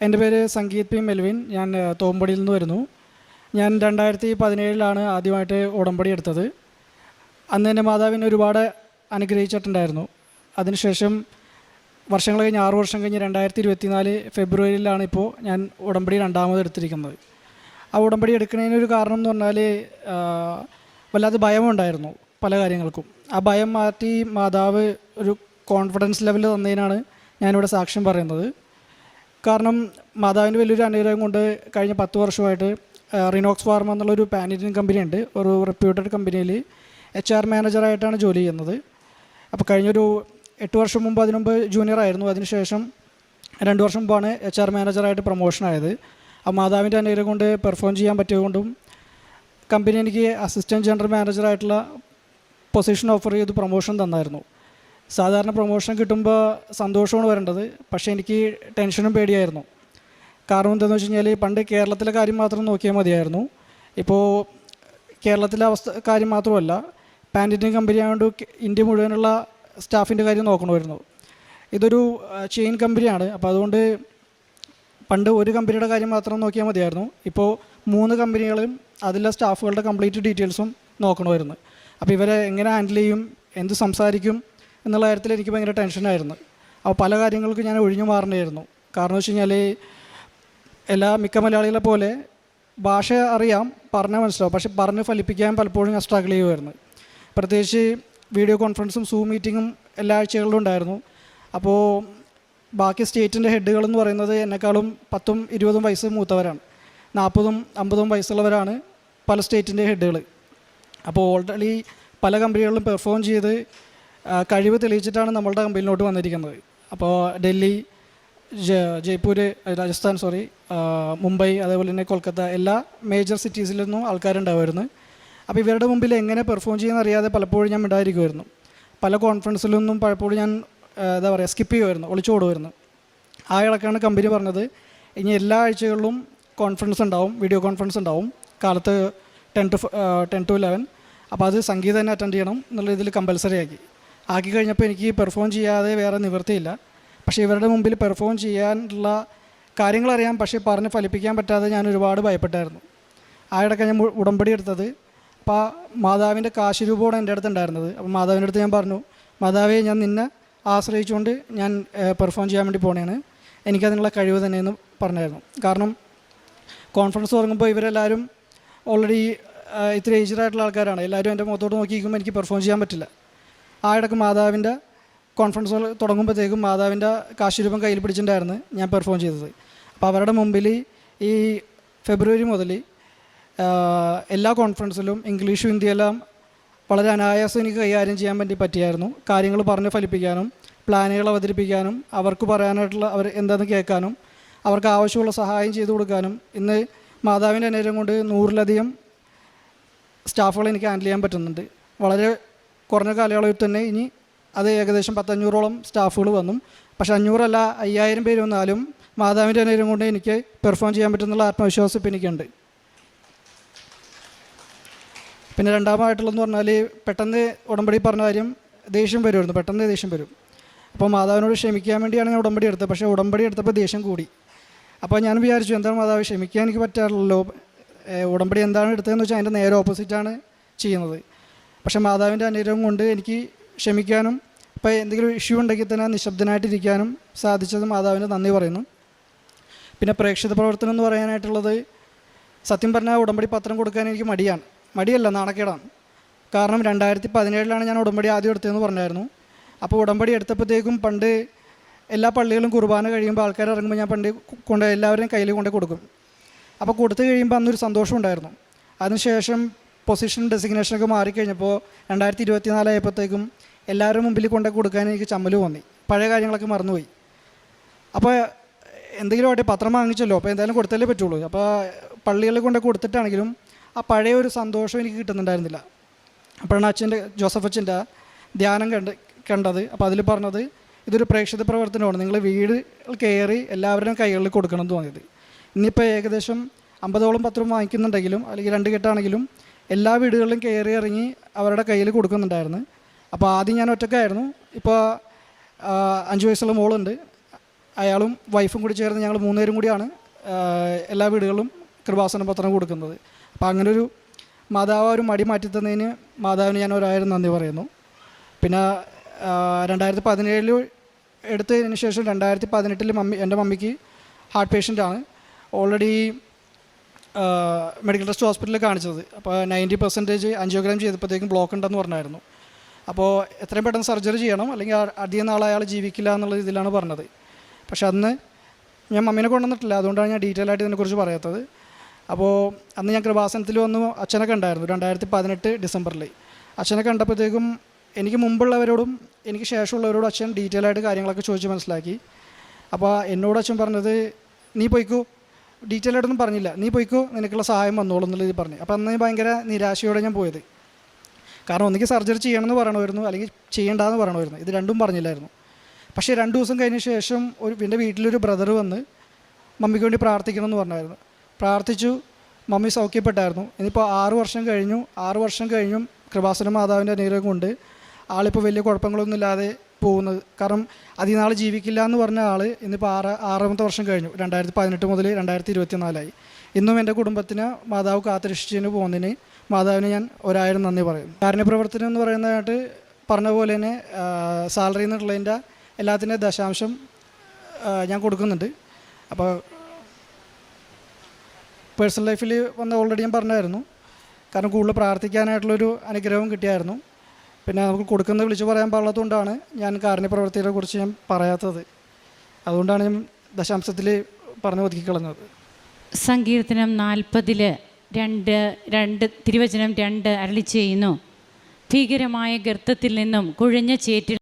എൻ്റെ പേര് Sangeeth P Melvin. ഞാൻ തോമ്പടിയിൽ നിന്ന് വരുന്നു. ഞാൻ 2017 ആദ്യമായിട്ട് ഉടമ്പടി എടുത്തത്. അന്ന് എൻ്റെ മാതാവിനെ ഒരുപാട് അനുഗ്രഹിച്ചിട്ടുണ്ടായിരുന്നു. അതിനുശേഷം വർഷങ്ങൾ കഴിഞ്ഞ് 6 വർഷം കഴിഞ്ഞ് 2024 ഫെബ്രുവരിയിലാണ് ഇപ്പോൾ ഞാൻ ഉടമ്പടി രണ്ടാമത് എടുത്തിരിക്കുന്നത്. ആ ഉടമ്പടി എടുക്കുന്നതിനൊരു കാരണം എന്ന് പറഞ്ഞാൽ വല്ലാതെ ഭയമുണ്ടായിരുന്നു പല കാര്യങ്ങൾക്കും. ആ ഭയം മാറ്റി മാതാവ് ഒരു കോൺഫിഡൻസ് ലെവൽ തന്നതിനാണ് ഞാനിവിടെ സാക്ഷ്യം പറയുന്നത്. കാരണം മാതാവിൻ്റെ വലിയൊരു അനുഗ്രഹം കൊണ്ട് കഴിഞ്ഞ 10 വർഷമായിട്ട് റിനോക്സ് ഫാർമ എന്നുള്ളൊരു പാൻ ഇന്ത്യൻ കമ്പനിയുണ്ട്. ഒരു റെപ്യൂട്ടഡ് കമ്പനിയിൽ HR മാനേജറായിട്ടാണ് ജോലി ചെയ്യുന്നത്. അപ്പോൾ കഴിഞ്ഞൊരു 8 വർഷം മുമ്പ് അതിനുമുമ്പ് ജൂനിയർ ആയിരുന്നു. അതിനുശേഷം 2 വർഷം മുമ്പാണ് HR മാനേജറായിട്ട് പ്രൊമോഷനായത്. ആ മാതാവിൻ്റെ അനുഗ്രഹം കൊണ്ട് പെർഫോം ചെയ്യാൻ പറ്റിയതുകൊണ്ടും കമ്പനി എനിക്ക് അസിസ്റ്റൻറ്റ് ജനറൽ മാനേജറായിട്ടുള്ള പൊസിഷൻ ഓഫർ ചെയ്ത് പ്രൊമോഷൻ തന്നായിരുന്നു. സാധാരണ പ്രൊമോഷൻ കിട്ടുമ്പോൾ സന്തോഷമാണ് വരേണ്ടത്, പക്ഷേ എനിക്ക് ടെൻഷനും പേടിയായിരുന്നു. കാരണം എന്താണെന്ന് വെച്ച് കഴിഞ്ഞാൽ പണ്ട് കേരളത്തിലെ കാര്യം മാത്രം നോക്കിയാൽ മതിയായിരുന്നു. ഇപ്പോൾ കേരളത്തിലെ കാര്യം മാത്രമല്ല, പാൻ ഇന്ത്യൻ കമ്പനി ആയതുകൊണ്ട് ഇന്ത്യ മുഴുവനുള്ള സ്റ്റാഫിൻ്റെ കാര്യം നോക്കണമായിരുന്നു. ഇതൊരു ചെയിൻ കമ്പനിയാണ്. അപ്പോൾ അതുകൊണ്ട് പണ്ട് ഒരു കമ്പനിയുടെ കാര്യം മാത്രം നോക്കിയാൽ മതിയായിരുന്നു. ഇപ്പോൾ 3 കമ്പനികളും അതിലെ സ്റ്റാഫുകളുടെ കംപ്ലീറ്റ് ഡീറ്റെയിൽസും നോക്കണമായിരുന്നു. അപ്പോൾ ഇവരെ എങ്ങനെ ഹാൻഡിൽ ചെയ്യും, എന്ത് സംസാരിക്കും എന്നുള്ള കാര്യത്തിൽ എനിക്ക് ഭയങ്കര ടെൻഷനായിരുന്നു. അപ്പോൾ പല കാര്യങ്ങൾക്ക് ഞാൻ ഒഴിഞ്ഞു മാറേണ്ടിയായിരുന്നു. കാരണം വെച്ച് കഴിഞ്ഞാൽ മിക്ക മലയാളികളെ പോലെ ഭാഷ അറിയാം, പറഞ്ഞാൽ മനസ്സിലാവും, പക്ഷെ പറഞ്ഞ് ഫലിപ്പിക്കാൻ പലപ്പോഴും ഞാൻ സ്ട്രഗിൾ ചെയ്യുമായിരുന്നു. പ്രത്യേകിച്ച് വീഡിയോ കോൺഫറൻസും സൂം മീറ്റിങ്ങും എല്ലാ ആഴ്ചകളിലും ഉണ്ടായിരുന്നു. അപ്പോൾ ബാക്കി സ്റ്റേറ്റിൻ്റെ ഹെഡുകളെന്ന് പറയുന്നത് എന്നെക്കാളും 10ഉം 20ഉം വയസ്സ് മൂത്തവരാണ്. 40ഉം 50ഉം വയസ്സുള്ളവരാണ് പല സ്റ്റേറ്റിൻ്റെ ഹെഡുകൾ. അപ്പോൾ ഓൾറെഡി പല കമ്പനികളിലും പെർഫോം ചെയ്ത് കഴിവ് തെളിയിച്ചിട്ടാണ് നമ്മളുടെ കമ്പനിയിലോട്ട് വന്നിരിക്കുന്നത്. അപ്പോൾ ഡൽഹി, ജയ്പൂർ, രാജസ്ഥാൻ, മുംബൈ, അതേപോലെ തന്നെ കൊൽക്കത്ത, എല്ലാ മേജർ സിറ്റീസിലൊന്നും ആൾക്കാരുണ്ടാവുമായിരുന്നു. അപ്പോൾ ഇവരുടെ മുമ്പിൽ എങ്ങനെ പെർഫോം ചെയ്യുന്ന അറിയാതെ പലപ്പോഴും ഞാൻ മിണ്ടായിരിക്കുമായിരുന്നു. പല കോൺഫറൻസിലൊന്നും പലപ്പോഴും ഞാൻ സ്കിപ്പ് ചെയ്യുമായിരുന്നു, ഒളിച്ചോടുമായിരുന്നു. ആ ഇടക്കാണ് കമ്പനി പറഞ്ഞത്, ഇനി എല്ലാ ആഴ്ചകളിലും കോൺഫറൻസ് ഉണ്ടാവും, വീഡിയോ കോൺഫറൻസ് ഉണ്ടാവും, കാലത്ത് 10 to 11. അപ്പോൾ അത് സംഗീതം തന്നെ അറ്റൻഡ് ചെയ്യണം എന്നുള്ള ഇതിൽ കമ്പൽസറി ആക്കി കഴിഞ്ഞപ്പോൾ എനിക്ക് പെർഫോം ചെയ്യാതെ വേറെ നിവൃത്തിയില്ല. പക്ഷേ ഇവരുടെ മുമ്പിൽ പെർഫോം ചെയ്യാനുള്ള കാര്യങ്ങളറിയാം, പക്ഷേ പറഞ്ഞ് ഫലിപ്പിക്കാൻ പറ്റാതെ ഞാൻ ഒരുപാട് ഭയപ്പെട്ടായിരുന്നു. ആ ഇടയ്ക്ക് ഞാൻ ഉടമ്പടി എടുത്തത്. അപ്പോൾ മാതാവിൻ്റെ കാശ് രൂപമാണ് എൻ്റെ അടുത്ത് ഉണ്ടായിരുന്നത്. അപ്പോൾ മാതാവിൻ്റെ അടുത്ത് ഞാൻ പറഞ്ഞു, മാതാവേ, ഞാൻ നിന്നെ ആശ്രയിച്ചുകൊണ്ട് ഞാൻ പെർഫോം ചെയ്യാൻ വേണ്ടി പോകണേണ്, എനിക്കതിനുള്ള കഴിവ് തന്നെയെന്ന് പറഞ്ഞായിരുന്നു. കാരണം കോൺഫറൻസ് തുടങ്ങുമ്പോൾ ഇവരെല്ലാവരും ഓൾറെഡി ഇത്ര ഏജ്ഡായിട്ടുള്ള ആൾക്കാരാണ്. എല്ലാവരും എൻ്റെ മുഖത്തോട്ട് നോക്കിയിരിക്കുമ്പോൾ എനിക്ക് പെർഫോം ചെയ്യാൻ പറ്റില്ല. ആ ഇടയ്ക്ക് മാതാവിൻ്റെ കോൺഫറൻസുകൾ തുടങ്ങുമ്പോഴത്തേക്കും മാതാവിൻ്റെ കാശുരൂപം കയ്യിൽ പിടിച്ചിട്ടുണ്ടായിരുന്നു ഞാൻ പെർഫോം ചെയ്തത്. അപ്പോൾ അവരുടെ മുമ്പിൽ ഈ ഫെബ്രുവരി മുതൽ എല്ലാ കോൺഫറൻസിലും ഇംഗ്ലീഷും ഹിന്ദിയെല്ലാം വളരെ അനായാസം എനിക്ക് കൈകാര്യം ചെയ്യാൻ വേണ്ടി പറ്റിയായിരുന്നു. കാര്യങ്ങൾ പറഞ്ഞ് ഫലിപ്പിക്കാനും പ്ലാനുകൾ അവതരിപ്പിക്കാനും അവർക്ക് പറയാനായിട്ടുള്ള അവർ എന്താണെന്ന് കേൾക്കാനും അവർക്ക് ആവശ്യമുള്ള സഹായം ചെയ്തു കൊടുക്കാനും ഇന്ന് മാതാവിൻ്റെ അനുഗ്രഹം കൊണ്ട് 100-ലധികം സ്റ്റാഫുകൾ എനിക്ക് ഹാൻഡിൽ ചെയ്യാൻ പറ്റുന്നുണ്ട്. വളരെ കുറഞ്ഞ കാലയളവിൽ തന്നെ ഇനി അത് ഏകദേശം 500-ഓളം സ്റ്റാഫുകൾ വന്നു. പക്ഷേ 500 അല്ല, 5000 പേര് വന്നാലും മാതാവിൻ്റെ അനുഗ്രഹം കൊണ്ട് എനിക്ക് പെർഫോം ചെയ്യാൻ പറ്റുന്നുള്ള ആത്മവിശ്വാസം ഇപ്പം എനിക്കുണ്ട്. പിന്നെ രണ്ടാമതായിട്ടുള്ളതെന്ന് പറഞ്ഞാൽ പെട്ടെന്ന് ഉടമ്പടി പറഞ്ഞ കാര്യം ദേഷ്യം വരുമായിരുന്നു, പെട്ടെന്ന് ദേഷ്യം വരും. അപ്പോൾ മാതാവിനോട് ക്ഷമിക്കാൻ വേണ്ടിയാണ് ഞാൻ ഉടമ്പടി എടുത്തത്. പക്ഷേ ഉടമ്പടി എടുത്തപ്പോൾ ദേഷ്യം കൂടി. അപ്പോൾ ഞാൻ വിചാരിച്ചു, എന്താണ് മാതാവ്, ക്ഷമിക്കാൻ എനിക്ക് പറ്റാറില്ലല്ലോ, ഉടമ്പടി എന്താണ് എടുത്തതെന്ന് വെച്ചാൽ അതിൻ്റെ നേരെ ഓപ്പോസിറ്റാണ് ചെയ്യുന്നത്. പക്ഷേ മാതാവിൻ്റെ അനുഗ്രഹം കൊണ്ട് എനിക്ക് ക്ഷമിക്കാനും ഇപ്പോൾ എന്തെങ്കിലും ഇഷ്യൂ ഉണ്ടെങ്കിൽ തന്നെ നിശബ്ദനായിട്ടിരിക്കാനും സാധിച്ചത് മാതാവിന് നന്ദി പറയുന്നു. പിന്നെ പ്രേക്ഷിത പ്രവർത്തനം എന്ന് പറയാനായിട്ടുള്ളത്, സത്യം പറഞ്ഞാൽ ഉടമ്പടി പത്രം കൊടുക്കാൻ എനിക്ക് മടിയല്ല, നാണക്കേടാണ്. കാരണം 2017 ഞാൻ ഉടമ്പടി ആദ്യം എടുത്തതെന്ന് പറഞ്ഞായിരുന്നു. അപ്പോൾ ഉടമ്പടി എടുത്തപ്പോഴത്തേക്കും പണ്ട് എല്ലാ പള്ളികളും കുർബാന കഴിയുമ്പോൾ ആൾക്കാർ ഇറങ്ങുമ്പോൾ ഞാൻ പണ്ട് എല്ലാവരെയും കയ്യിൽ കൊണ്ട് കൊടുക്കും. അപ്പോൾ കൊടുത്തു കഴിയുമ്പോൾ അന്നൊരു സന്തോഷം ഉണ്ടായിരുന്നു. അതിനുശേഷം പൊസിഷൻ ഡെസിഗ്നേഷനൊക്കെ മാറിക്കഴിഞ്ഞപ്പോൾ 2024 ആയപ്പോഴത്തേക്കും എല്ലാവരും മുമ്പിൽ കൊണ്ട് കൊടുക്കാൻ എനിക്ക് ചമ്മല് തോന്നി. പഴയ കാര്യങ്ങളൊക്കെ മറന്നുപോയി. അപ്പോൾ എന്തെങ്കിലും ആട്ടെ, പത്രം വാങ്ങിച്ചല്ലോ, അപ്പോൾ എന്തായാലും കൊടുത്തല്ലേ പറ്റുള്ളൂ. അപ്പോൾ പള്ളികളിൽ കൊണ്ട് കൊടുത്തിട്ടാണെങ്കിലും ആ പഴയ ഒരു സന്തോഷം എനിക്ക് കിട്ടുന്നുണ്ടായിരുന്നില്ല. അപ്പോഴാണ് ജോസഫ് അച്ഛൻ്റെ ധ്യാനം കണ്ടത്. അപ്പോൾ അതിൽ പറഞ്ഞത്, ഇതൊരു പ്രേക്ഷിത പ്രവർത്തനമാണ്, നിങ്ങൾ വീട് കയറി എല്ലാവരുടെയും കൈകളിൽ കൊടുക്കണം എന്ന് തോന്നിയത്. ഇന്നിപ്പോൾ ഏകദേശം 50ഓളം പത്രം വാങ്ങിക്കുന്നുണ്ടെങ്കിലും അല്ലെങ്കിൽ 2 കെട്ടാണെങ്കിലും എല്ലാ വീടുകളിലും കയറി ഇറങ്ങി അവരുടെ കയ്യിൽ കൊടുക്കുന്നുണ്ടായിരുന്നു. അപ്പോൾ ആദ്യം ഞാൻ ഒറ്റക്കായിരുന്നു. ഇപ്പോൾ 5 വയസ്സുള്ള മോളുണ്ട്. അയാളും വൈഫും കൂടി ചേർന്ന് ഞങ്ങൾ 3 പേരും കൂടിയാണ് എല്ലാ വീടുകളിലും കൃപാസന പത്രം കൊടുക്കുന്നത്. അപ്പോൾ അങ്ങനെ ഒരു മാതാവ് ഒരു മടി മാറ്റി തന്നതിന് മാതാവിന് ഞാൻ 1000 നന്ദി പറയുന്നു. പിന്നെ 2017 എടുത്തതിന് ശേഷം 2018 എൻ്റെ മമ്മിക്ക് ഹാർട്ട് പേഷ്യൻ്റാണ്. ഓൾറെഡി മെഡിക്കൽ ട്രസ്റ്റ് ഹോസ്പിറ്റലിൽ കാണിച്ചത്. അപ്പോൾ 90% ആൻജിയോഗ്രാം ചെയ്തപ്പോഴത്തേക്കും ബ്ലോക്ക് ഉണ്ടെന്ന് പറഞ്ഞായിരുന്നു. അപ്പോൾ എത്രയും പെട്ടെന്ന് സർജറി ചെയ്യണം, അല്ലെങ്കിൽ അധികം നാളെ അയാൾ ജീവിക്കില്ല എന്നുള്ള ഇതിലാണ് പറഞ്ഞത്. പക്ഷെ അന്ന് ഞാൻ മമ്മീനെ കൊണ്ടുവന്നിട്ടില്ല, അതുകൊണ്ടാണ് ഞാൻ ഡീറ്റെയിൽ ആയിട്ട് ഇതിനെക്കുറിച്ച് പറയാത്തത്. അപ്പോൾ അന്ന് ഞാൻ കൃപാസനത്തിൽ വന്നു അച്ഛനെ കണ്ടായിരുന്നു 2018 ഡിസംബറിൽ. അച്ഛനെ കണ്ടപ്പോഴത്തേക്കും എനിക്ക് മുമ്പുള്ളവരോടും എനിക്ക് ശേഷമുള്ളവരോടും അച്ഛൻ ഡീറ്റെയിൽ ആയിട്ട് കാര്യങ്ങളൊക്കെ ചോദിച്ച് മനസ്സിലാക്കി. അപ്പോൾ എന്നോട് അച്ഛൻ പറഞ്ഞത്, നീ പോയിക്കോ, ഡീറ്റെയിൽ ആയിട്ടൊന്നും പറഞ്ഞില്ല, നീ പോയിക്കോ, നിനക്കുള്ള സഹായം വന്നോളൂ എന്നുള്ളത് പറഞ്ഞു. അപ്പോൾ അന്ന് ഭയങ്കര നിരാശയോടെ ഞാൻ പോയത്. കാരണം ഒന്നുകിൽ സർജറി ചെയ്യണമെന്ന് പറയണമായിരുന്നു, അല്ലെങ്കിൽ ചെയ്യേണ്ടതെന്ന് പറയണമായിരുന്നു. ഇത് രണ്ടും പറഞ്ഞില്ലായിരുന്നു. പക്ഷേ 2 ദിവസം കഴിഞ്ഞ ശേഷം എൻ്റെ വീട്ടിലൊരു ബ്രദർ വന്ന് മമ്മിക്ക് വേണ്ടി പ്രാർത്ഥിക്കണമെന്ന് പറഞ്ഞായിരുന്നു. പ്രാർത്ഥിച്ചു, മമ്മി സൗഖ്യപ്പെട്ടായിരുന്നു. ഇനിയിപ്പോൾ 6 വർഷം കഴിഞ്ഞു. 6 വർഷം കഴിഞ്ഞും കൃപാസന മാതാവിൻ്റെ അനുഗ്രഹം കൊണ്ട് ആളിപ്പോൾ വലിയ കുഴപ്പങ്ങളൊന്നും ഇല്ലാതെ പോകുന്നത്. കാരണം അതിനാൾ ജീവിക്കില്ല എന്ന് പറഞ്ഞ ആൾ ഇന്നിപ്പോൾ 6ാമത്തെ വർഷം കഴിഞ്ഞു. 2018 മുതൽ 2024 ഇന്നും എൻ്റെ കുടുംബത്തിന് മാതാവ് കാത്തുരക്ഷിച്ചതിന് പോകുന്നതിന് മാതാവിന് ഞാൻ 1000 നന്ദി പറയും. കാരുണ്യപ്രവർത്തനം എന്ന് പറയുന്നതായിട്ട് പറഞ്ഞ പോലെ തന്നെ സാലറി എന്നുള്ളതിൻ്റെ എല്ലാത്തിൻ്റെ ദശാംശം ഞാൻ കൊടുക്കുന്നുണ്ട്. അപ്പോൾ പേഴ്സണൽ ലൈഫിൽ വന്ന് ഓൾറെഡി ഞാൻ പറഞ്ഞായിരുന്നു. കാരണം കൂടുതൽ പ്രാർത്ഥിക്കാനായിട്ടുള്ളൊരു അനുഗ്രഹവും കിട്ടിയായിരുന്നു. പിന്നെ നമുക്ക് കൊടുക്കുന്നത് വിളിച്ചു പറയാൻ പാടില്ലാത്തതുകൊണ്ടാണ് ഞാൻ കാരുണ്യപ്രവർത്തിയെ കുറിച്ച് ഞാൻ പറയാത്തത്. അതുകൊണ്ടാണ് ഞാൻ ദശാംശത്തിൽ പറഞ്ഞു ഒതുക്കിക്കളഞ്ഞത്. സങ്കീർത്തനം 40 തിരുവചനം 2 അരുളി ചെയ്യുന്നു, ഭീകരമായ ഗർത്തത്തിൽ നിന്നും കുഴഞ്ഞ ചേറ്റിൽ